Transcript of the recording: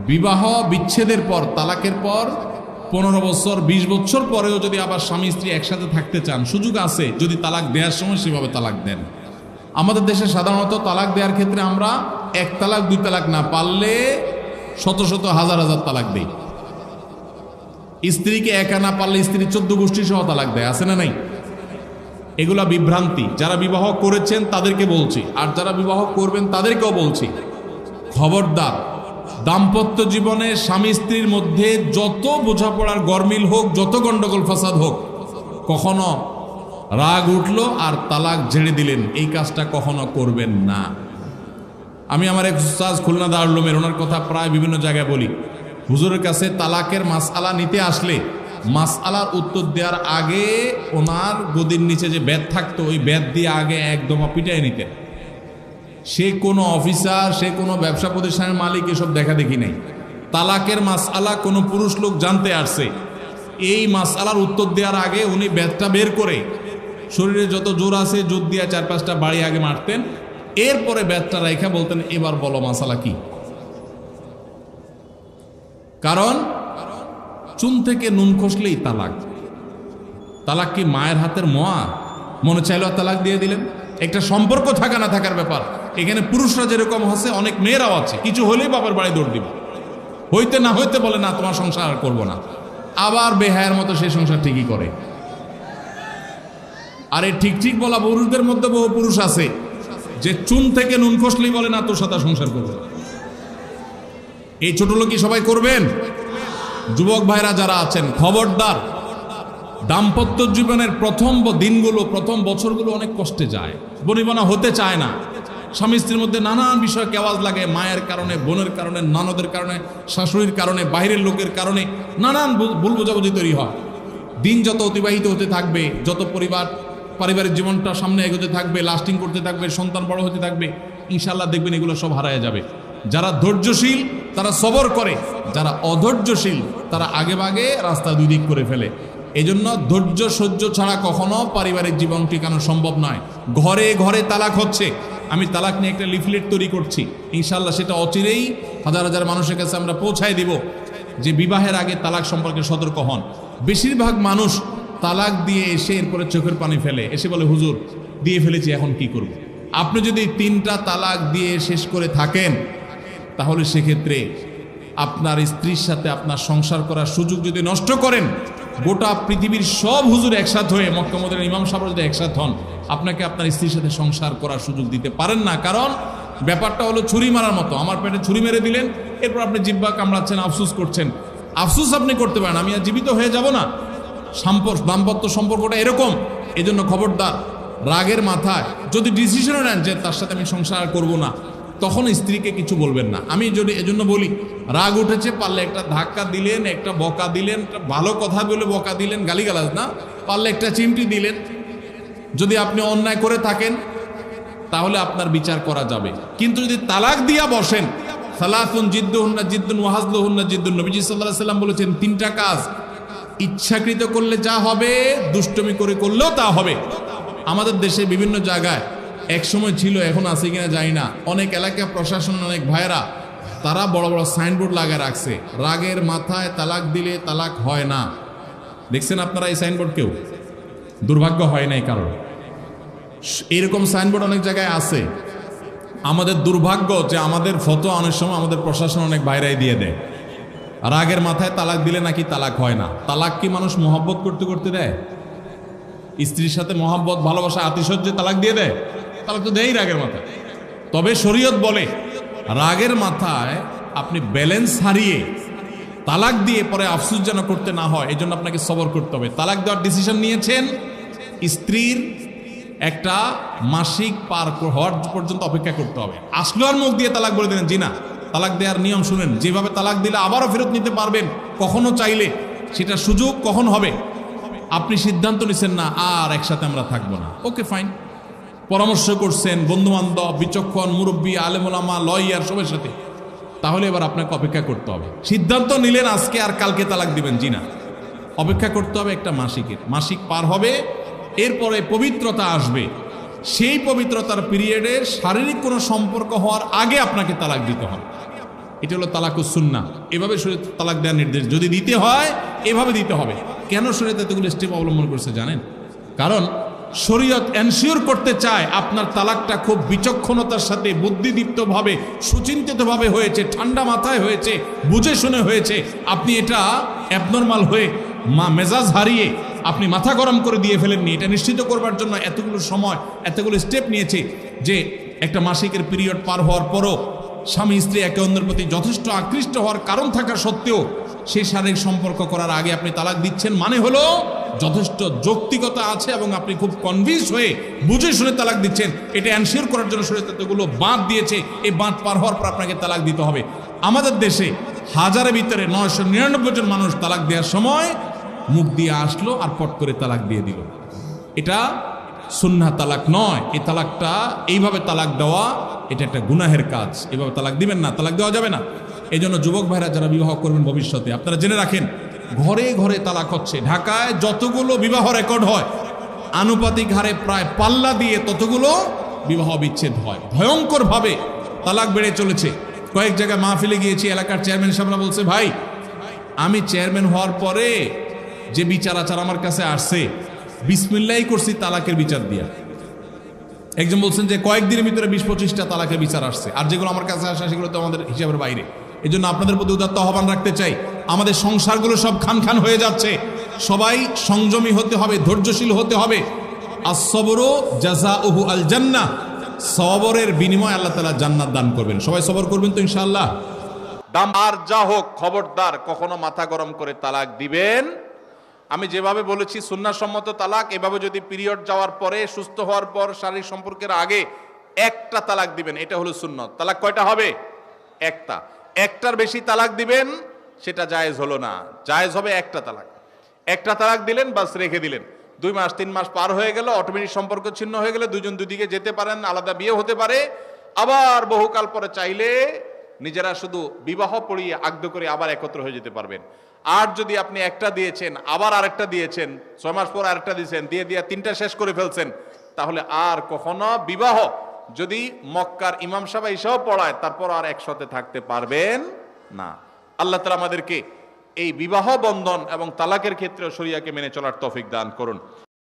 বিবাহ বিচ্ছেদের পর, তালাকের পর 15 বছর 20 বছর পরেও যদি আবার স্বামী স্ত্রী একসাথে থাকতে চান, সুযোগ আছে যদি তালাক দেওয়ার সময় সেভাবে তালাক দেন। আমাদের দেশে সাধারণত তালাক দেওয়ার ক্ষেত্রে আমরা 1 তালাক 2 তালাক না, পারলে শত শত হাজার হাজার তালাক দেই। স্ত্রীকে একা না পারলে স্ত্রী 14 গোষ্ঠী সহ তালাক দেয়, আছে না নাই? এগুলা বিভ্রান্তি। যারা বিবাহ করেছেন তাদেরকে বলছি, আর যারা বিবাহ করবেন তাদেরকেও বলছি, খবরদার, দাম্পত্য জীবনে স্বামী স্ত্রীর মধ্যে যত বোঝাপড়ার গরমিল হোক, যত গন্ডগোল ফাসাদ হোক, কখনো রাগ উঠলো আর তালাক ঝেড়ে দিলেন, এই কাজটা কখনো করবেন না। আমি আমার এক উস্তাদ খুলনা দারুল উলুমের, ওনার কথা প্রায় বিভিন্ন জায়গায় বলি, হুজুরের কাছে তালাকের মাসআলা নিতে আসলে মাসআলার উত্তর দেওয়ার আগে ওনার গদির নিচে যে বেত থাকতো, ওই বেত দিয়ে আগে একদম পিটাই নিতেন। সে কোনো অফিসার, সে কোনো ব্যবসা প্রতিষ্ঠানের মালিক এসব দেখা দেখি নাই। তালাকের মাসআলা কোনো পুরুষ লোক জানতে আসছে, এই মাসআলার উত্তর দেওয়ার আগে উনি বেতটা বের করে শরীরে যত জোর আছে জোর দিয়ে 4-5টা বাড়ি আগে মারতেন, এরপরে বেতটা রেখে বলতেন, এবার বলো মাসআলা কি। কারণ চুন থেকে নুন খসলেই তালাক। তালাক কি মায়ের হাতের মোয়া? মনে চাইলো তালাক দিয়ে দিলেন। একটা সম্পর্ক থাকা না থাকার ব্যাপার। এখানে পুরুষরা যেরকম আছে, অনেক মেয়েরাও আছে, কিছু হলেই বাবার বাড়ি দৌড় দিবে, হইতে না হইতে বলে না তোমার সংসার আর করবো না, আবার বেহায়ের মতো সেই সংসার ঠিকই করে। আর এই ঠিক ঠিক বলা পুরুষদের মধ্যে বহু পুরুষ আছে যে চুন থেকে নুন খসলেই বলে না তোর সাথে সংসার করবে। এই ছোট লোকই সবাই করবেন? যুবক ভাইরা যারা আছেন, খবরদার, দাম্পত্য জীবনের প্রথম দিনগুলো, প্রথম বছরগুলো অনেক কষ্টে যায়, বনিবনা হতে চায় না। স্বামী স্ত্রীর মধ্যে নানান বিষয় কেওয়াজ লাগে, মায়ের কারণে, বোনের কারণে, ননদের কারণে, শাশুড়ির কারণে, বাইরের লোকের কারণে নানান ভুল বোঝাবুঝি তৈরি হয়। দিন যত অতিবাহিত হতে থাকবে, যত পারিবারিক জীবনটা সামনে এগোতে থাকবে, লাস্টিং করতে থাকবে, সন্তান বড় হতে থাকবে, ইনশাল্লাহ দেখবেন এগুলো সব হারায় যাবে। যারা ধৈর্যশীল তারা সবর করে, যারা অধৈর্যশীল তারা আগে ভাগে রাস্তা দুই দিক করে ফেলে। এই জন্য ধৈর্য সহ্য ছাড়া কখনো পারিবারিক জীবন টিকানো সম্ভব নয়। ঘরে ঘরে তালাক হচ্ছে। আমি তালাক নিয়ে একটা লিফলেট তৈরি করছি, ইনশাল্লাহ সেটা অচিরেই হাজার হাজার মানুষের কাছে আমরা পৌঁছায় দিব যে বিবাহের আগে তালাক সম্পর্কে সতর্ক হন। বেশিরভাগ মানুষ তালাক দিয়ে এসে এরপরে চোখের পানি ফেলে, এসে বলে হুজুর দিয়ে ফেলেছি এখন কি করব। আপনি যদি 3টা তালাক দিয়ে শেষ করে থাকেন, তাহলে সেক্ষেত্রে আপনার স্ত্রীর সাথে আপনার সংসার করার সুযোগ যদি নষ্ট করেন, গোটা পৃথিবীর সব হুজুর একসাথে হয়ে, মক্কা মদিনার ইমাম সাহেব যদি একসাথে হন, আপনাকে আপনার স্ত্রীর সাথে সংসার করার সুযোগ দিতে পারেন না। কারণ ব্যাপারটা হলো ছুরি মারার মতো। আমার পেটে ছুরি মেরে দিলেন, এরপর আপনি জিহ্বা কামড়াচ্ছেন, আফসুস করছেন। আফসুস আপনি করতে পারেন, আমি আর জীবিত হয়ে যাব না। দাম্পত্য সম্পর্কটা এরকম। এজন্য খবরদার, রাগের মাথায় যদি ডিসিশনও নেন যে তার সাথে আমি সংসার করব না, তখন স্ত্রীকে কিছু বলবেন না। আমি যদি এজন্য বলি, রাগ উঠেছে, পারলে একটা ধাক্কা দিলেন, একটা বকা দিলেন, একটা ভালো কথা বলে বকা দিলেন, গালিগালাজ না, পারলে একটা চিমটি দিলেন। যদি আপনি অন্যায় করে থাকেন তাহলে আপনার বিচার করা যাবে। কিন্তু যদি তালাক দিয়া বসেন, সালাতুন জিদ্দুহুন্না জিদ্দুন ওয়া হাজলুহুন্না জিদ্দুন, নবীজি সাল্লাল্লাহু আলাইহি ওয়াসাল্লাম বলেছেন 3টা কাজ ইচ্ছাকৃত করলে যা হবে, দুষ্টমি করে করলেও তা হবে। আমাদের দেশে বিভিন্ন জায়গায় একসময় ছিল, এখন আছে কিনা জানি না, অনেক এলাকা প্রশাসন, অনেক ভাইয়েরা তারা বড় বড় সাইনবোর্ড লাগিয়ে রাখছে, রাগের মাথায় তালাক দিলে তালাক হয় না। দেখছেন আপনারা এই সাইনবোর্ড? কেউ দুর্ভাগ্য হয় নাই কারণ এরকম সাইনবোর্ড অনেক জায়গায় আছে। আমাদের দুর্ভাগ্য যে আমাদের ফতোয়া অনেক সময় আমাদের প্রশাসন অনেক বাইরে দিয়ে দেয়, রাগের মাথায় তালাক দিলে নাকি তালাক হয় না। তালাক কি মানুষ মহব্বত করতে করতে দেয়? স্ত্রীর সাথে মহব্বত, ভালোবাসা, আতিশয্যে তালাক দিয়ে দেয়? তালাক তো দেয়ই রাগের মাথায়। তবে শরীয়ত বলে রাগের মাথায় আপনি ব্যালেন্স হারিয়ে তালাক দিয়ে পরে আফসোস যেন করতে না হয়, এই জন্য আপনাকে সবর করতে হবে। তালাক দেওয়ার ডিসিশন নিয়েছেন, স্ত্রীর একটা মাসিক পার হওয়ার পর্যন্ত অপেক্ষা করতে হবে। আসলো আর মুখ দিয়ে তালাক বলে দিলেন, জি না। তালাক দেওয়ার নিয়ম শুনেন, যেভাবে তালাক দিলে আবারও ফেরত নিতে পারবেন কখনো চাইলে, সেটা সুযোগ কখন হবে। আপনি সিদ্ধান্ত নিচ্ছেন না আর একসাথে আমরা থাকবো না, ওকে ফাইন, পরামর্শ করছেন বন্ধু বান্ধব, বিচক্ষণ মুরব্বী, আলেমুলামা, লয়ার সবার সাথে, তাহলে এবার আপনাকে অপেক্ষা করতে হবে। সিদ্ধান্ত নিলেন আজকে আর কালকে তালাক দিবেন, জি না, অপেক্ষা করতে হবে একটা মাসিকের। মাসিক পার হবে, এরপরে পবিত্রতা আসবে, সেই পবিত্রতার পিরিয়ডে শারীরিক কোনো সম্পর্ক হওয়ার আগে আপনাকে তালাক দিতে হবে। এটা হলো তালাকুস সুন্নাহ। এভাবে শরীয়ত তালাক দেওয়ার নির্দেশ, যদি দিতে হয় এভাবে দিতে হবে। কেন শরীয়ত এতগুলো স্টেপ অবলম্বন করছে জানেন? কারণ শরীয়ত এনশিওর করতে চায় আপনার তালাকটা খুব বিচক্ষণতার সাথে, বুদ্ধিদীপ্তভাবে, সুচিন্তিতভাবে হয়েছে, ঠান্ডা মাথায় হয়েছে, বুঝে শুনে হয়েছে। আপনি এটা অ্যাবনর্মাল হয়ে মেজাজ হারিয়ে আপনি মাথা গরম করে দিয়ে ফেলেননি। এটা নিশ্চিত করবার জন্য এতগুলো সময়, এতগুলো স্টেপ নিয়েছে যে একটা মাসিকের পিরিয়ড পার হওয়ার পরও স্বামী স্ত্রী একে অন্যের প্রতি যথেষ্ট আকৃষ্ট হওয়ার কারণ থাকা সত্ত্বেও সেই শারীরিক সম্পর্ক করার আগে আপনি তালাক দিচ্ছেন, মানে হলো যথেষ্ট যৌক্তিকতা আছে এবং আপনি খুব কনভিন্স হয়ে বুঝে শুনে তালাক দিচ্ছেন। এটা এনশিওর করার জন্য শরীয়ত এতগুলো বাঁধ দিয়েছে। এই বাঁধ পার হওয়ার পর আপনাকে তালাক দিতে হবে। আমাদের দেশে হাজারের ভিতরে 999 জন মানুষ তালাক দেওয়ার সময় মুখ দিয়ে আসলো আর পট করে তালাক দিয়ে দিল। এটা সুন্নাহ তালাক নয়। এই তালাকটা, এইভাবে তালাক দেওয়া, এটা একটা গুনাহের কাজ। এভাবে তালাক দিবেন না, তালাক দেওয়া যাবে না। এই জন্য যুবক ভাইরা যারা বিবাহ করবেন ভবিষ্যতে, আপনারা জেনে রাখেন, ঘরে ঘরে তালাক হচ্ছে। ঢাকায় যতগুলো বিবাহ রেকর্ড হয়, আনুপাতিক হারে প্রায় পাল্লা দিয়ে ততগুলো বিবাহ বিচ্ছেদ হয়। ভয়ঙ্করভাবে তালাক বেড়ে চলেছে। কয়েক জায়গায় মাহফিলে গিয়েছি, এলাকার চেয়ারম্যান সাহেবরা বলছে, ভাই আমি চেয়ারম্যান হওয়ার পরে যে বিচার আচার আমার কাছে আসছে, বিসমিল্লাহি করছি তালাকের বিচার দিয়া। একজন বলছেন যে কয়েকদিনের ভিতরে 20-25টা তালাকের বিচার আসছে, আর যেগুলো আমার কাছে আসে সেগুলো তো আমাদের হিসাবের বাইরে। এই জন্য আপনাদের প্রতি উদাত্ত আহ্বান রাখতে চাই, আমাদের সংসারগুলো সব খান খান হয়ে যাচ্ছে। সবাই সংযমী হতে হবে, ধৈর্যশীল হতে হবে। as-sabru জাযাউহু আল জান্নাহ, সবরের বিনিময়ে আল্লাহ তাআলা জান্নাত দান করবেন। সবাই সবর করবেন তো ইনশাআল্লাহ। দাম আর যা হোক, খবরদার কখনো মাথা গরম করে তালাক দিবেন। আমি যেভাবে বলেছি সুন্নাহসম্মত তালাক, এভাবে যদি পিরিয়ড যাওয়ার পরে, সুস্থ হওয়ার পর, শারীরিক সম্পর্কের আগে একটা তালাক দিবেন, এটা হলো সুন্নত। তালাক কয়টা হবে? একটা। একটার বেশি তালাক দিবেন সেটা জায়েজ হলো না। জায়েজ হবে একটা তালাক। একটা তালাক দিলেন, বাস রেখে দিলেন। 2 মাস 3 মাস পার হয়ে গেল, অটোমেটিক সম্পর্ক ছিন্ন হয়ে গেলে দুজন দুদিকে যেতে পারেন, আলাদা বিয়ে হতে পারে। আবার বহুকাল পরে চাইলে নিজেরা শুধু বিবাহ পড়িয়ে আগদ করে আবার একত্র হয়ে যেতে পারবেন। আর যদি আপনি একটা দিয়েছেন, আবার আরেকটা দিয়েছেন, 6 মাস পর আরেকটা দিয়েছেন, দিয়ে 3টা শেষ করে ফেলছেন, তাহলে আর কখনো বিবাহ যদি মক্কার ইমাম সাহেব এসেও পড়ায়, তারপর আর একসাথে থাকতে পারবেন না। আল্লাহ তাআলা আমাদেরকে এই বিবাহ বন্ধন এবং তালাকের ক্ষেত্রে শরিয়াকে মেনে চলার তৌফিক দান করুন।